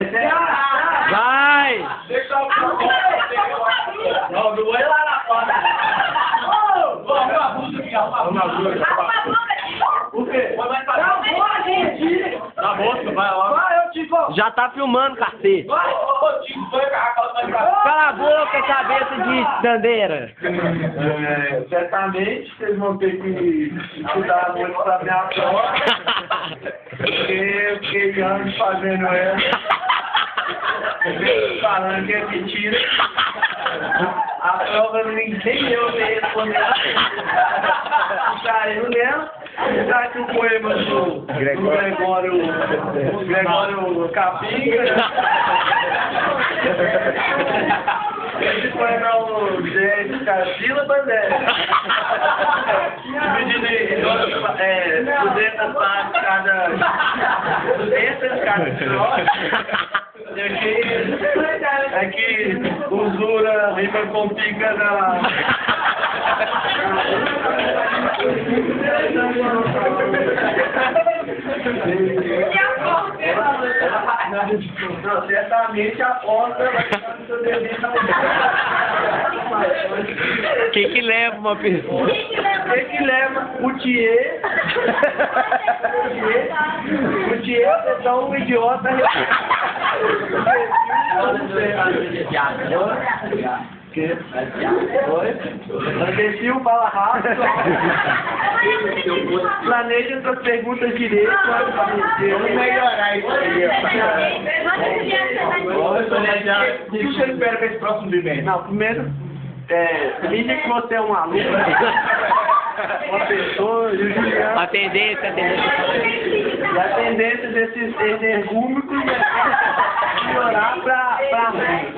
Vai! Deixa o não, do olho lá na porta. Vamos na blusa aqui, arruma a blusa. O quê? Não, gente! Na bolsa, vai lá. Vai, eu te vou. Já tá filmando, cacete. Vai, ô, Tico, foi caracol, vai pra cá. Cala a boca, cabeça de dandeira. Certamente vocês vão ter que estudar muito pra minha prova, porque eu fiquei anos fazendo ela, falando que é mentira. A prova nem eu sei responder. Saiu nela, tá aqui o poema do Gregório Capinga. Esse poema é o Zé de Casílabas, dividido em 200 partes cada 200 cada estrofe. E aqui usura rima com pica na... Não, certamente a porta vai ficar no seu devido. Quem que leva uma pessoa? Quem que leva o Thier? O Thier é só um idiota. Que? Oi? Imbecil, fala rápido. Planeja suas perguntas direito. Vamos melhorar isso aí. O que você espera para esse próximo bimestre? Não, primeiro, finge que você é um aluno, uma pessoa, e o Juliano. A tendência. E a tendência desses energúmicos é melhorar pra mim.